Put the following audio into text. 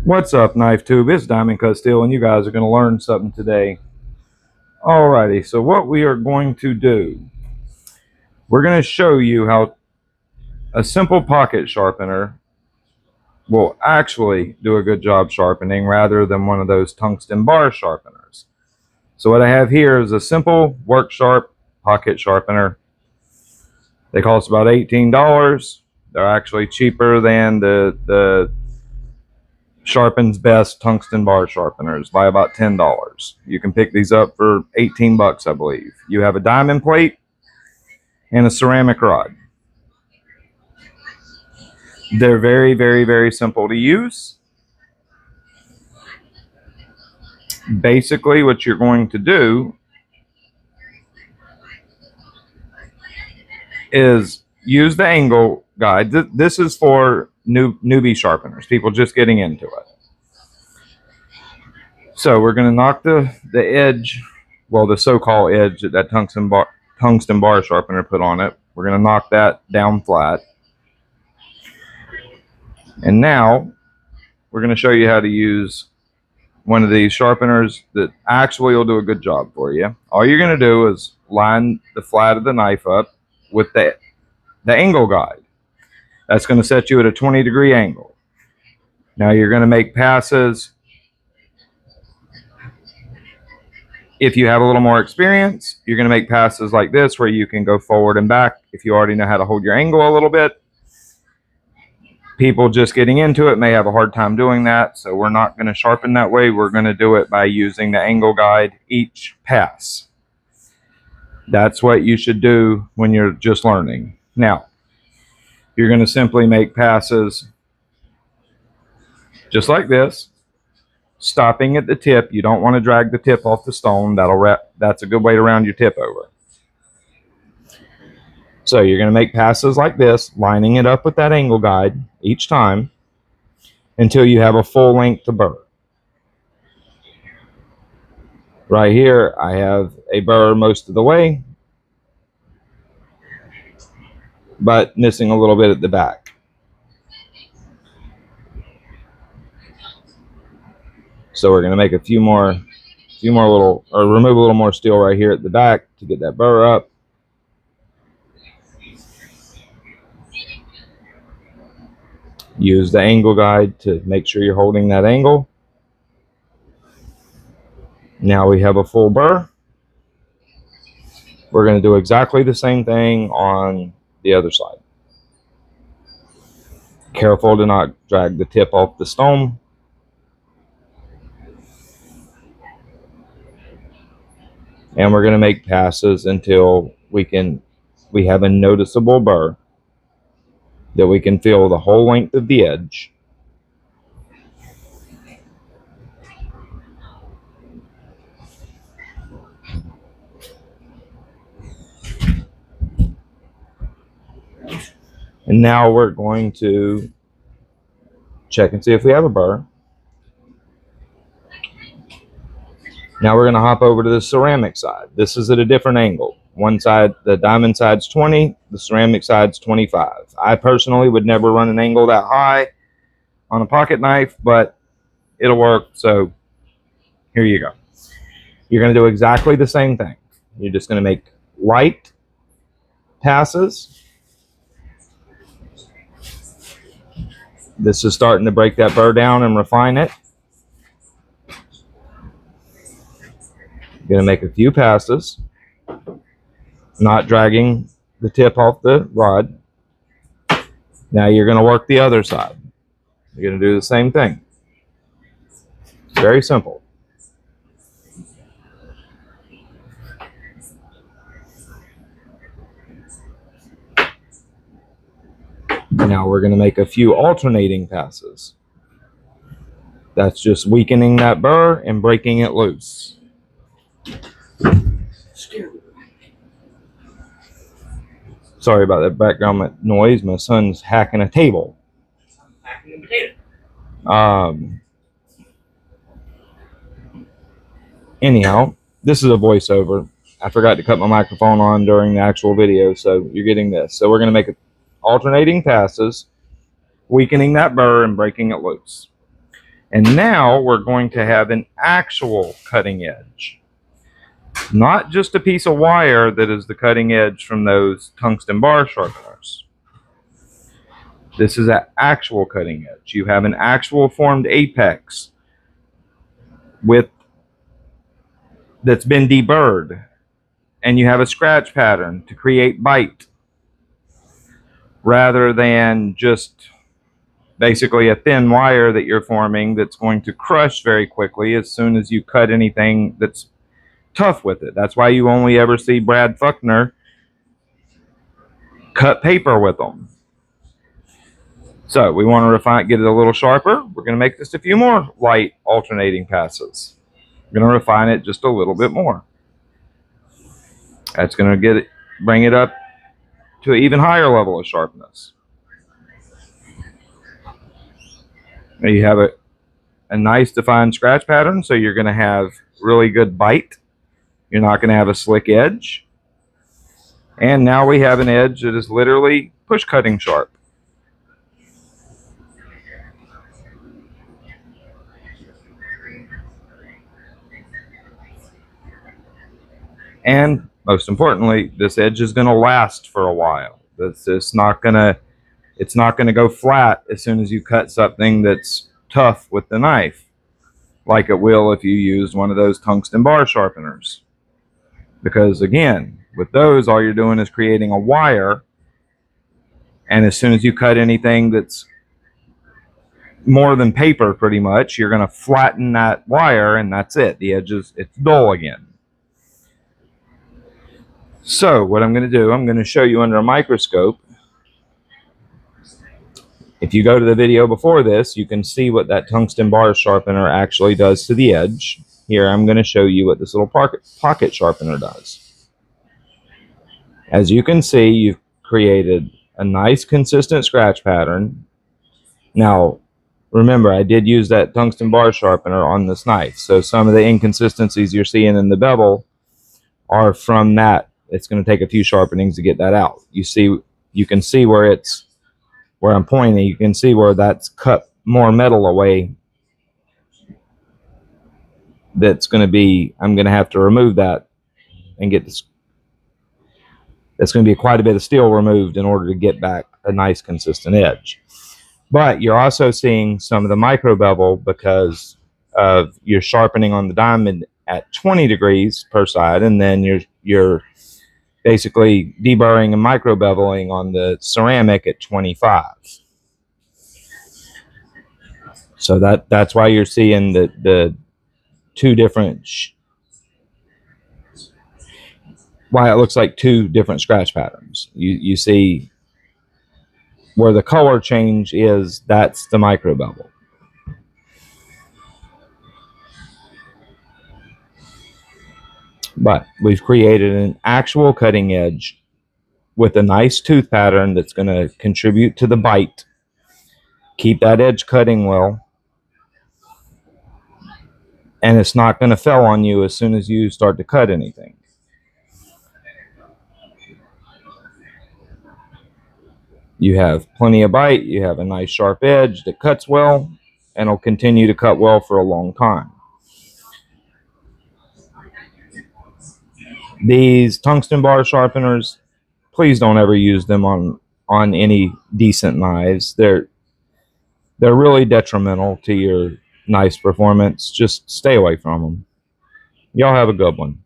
What's up, Knife Tube? It's Diamond Cut Steel, and you guys are going to learn something today. Alrighty, so what we are going to do, we're going to show you how a simple pocket sharpener will actually do a good job sharpening rather than one of those tungsten bar sharpeners. So what I have here is a simple Worksharp pocket sharpener. They cost about $18. They're actually cheaper than the Sharpens best tungsten bar sharpeners by about $10. You can pick these up for 18 bucks, I believe. You have a diamond plate and a ceramic rod. They're very, very, very simple to use. Basically, what you're going to do is use the angle guide. This is for newbie sharpeners, people just getting into it. So we're going to knock the edge, well, the so-called edge that tungsten bar sharpener put on it. We're going to knock that down flat. And now we're going to show you how to use one of these sharpeners that actually will do a good job for you. All you're going to do is line the flat of the knife up with the angle guide. That's going to set you at a 20-degree angle. Now you're going to make passes. If you have a little more experience, you're going to make passes like this where you can go forward and back if you already know how to hold your angle a little bit. People just getting into it may have a hard time doing that, so we're not going to sharpen that way. We're going to do it by using the angle guide each pass. That's what you should do when you're just learning. Now, you're going to simply make passes just like this, stopping at the tip. You don't want to drag the tip off the stone. That's a good way to round your tip over. So you're going to make passes like this, lining it up with that angle guide each time until you have a full length of burr. Right here, I have a burr most of the way, but missing a little bit at the back. So we're going to make a few more little, or remove a little more steel right here at the back to get that burr up. Use the angle guide to make sure you're holding that angle. Now we have a full burr. We're going to do exactly the same thing on the other side. Careful to not drag the tip off the stone. And we're going to make passes until we have a noticeable burr that we can feel the whole length of the edge. And now we're going to check and see if we have a burr. Now we're going to hop over to the ceramic side. This is at a different angle. One side, the diamond side's 20, the ceramic side's 25. I personally would never run an angle that high on a pocket knife, but it'll work, so here you go. You're going to do exactly the same thing. You're just going to make light passes. This is starting to break that burr down and refine it. You're going to make a few passes, not dragging the tip off the rod. Now you're going to work the other side. You're going to do the same thing. Very simple. Now we're going to make a few alternating passes. That's just weakening that burr and breaking it loose. Sorry about that background noise. My son's hacking a table. Anyhow, this is a voiceover. I forgot to cut my microphone on during the actual video, so you're getting this. So we're going to make alternating passes, weakening that burr and breaking it loose. And now we're going to have an actual cutting edge. Not just a piece of wire that is the cutting edge from those tungsten bar sharpeners. This is an actual cutting edge. You have an actual formed apex that's been deburred, and you have a scratch pattern to create bite rather than just basically a thin wire that you're forming that's going to crush very quickly as soon as you cut anything that's tough with it. That's why you only ever see Brad Fuckner cut paper with them. So we want to refine, get it a little sharper. We're going to make just a few more light alternating passes. We're going to refine it just a little bit more. That's going to bring it up to an even higher level of sharpness. Now you have a nice defined scratch pattern, so you're going to have really good bite. You're not going to have a slick edge. And now we have an edge that is literally push cutting sharp. And most importantly, this edge is going to last for a while. It's not going to go flat as soon as you cut something that's tough with the knife, like it will if you use one of those tungsten bar sharpeners. Because again, with those, all you're doing is creating a wire, and as soon as you cut anything that's more than paper, pretty much, you're going to flatten that wire, and that's it. The edges, it's dull again. So what I'm going to do, I'm going to show you under a microscope. If you go to the video before this, you can see what that tungsten bar sharpener actually does to the edge. Here, I'm going to show you what this little pocket sharpener does. As you can see, you've created a nice consistent scratch pattern. Now, remember, I did use that tungsten bar sharpener on this knife, so some of the inconsistencies you're seeing in the bevel are from that. It's going to take a few sharpenings to get that out. You can see where I'm pointing. You can see where that's cut more metal away. That's going to be, I'm going to have to remove that and get this. That's going to be quite a bit of steel removed in order to get back a nice consistent edge. But you're also seeing some of the micro bevel because of your sharpening on the diamond at 20 degrees per side, and then you're basically deburring and micro beveling on the ceramic at 25. So that's why you're seeing the two different, why it looks like two different scratch patterns. You see where the color change is, that's the micro bevel. But we've created an actual cutting edge with a nice tooth pattern that's going to contribute to the bite, keep that edge cutting well, and it's not going to fail on you as soon as you start to cut anything. You have plenty of bite, you have a nice sharp edge that cuts well, and will continue to cut well for a long time. These tungsten bar sharpeners, please don't ever use them on any decent knives. They're really detrimental to your knife's performance. Just stay away from them. Y'all have a good one.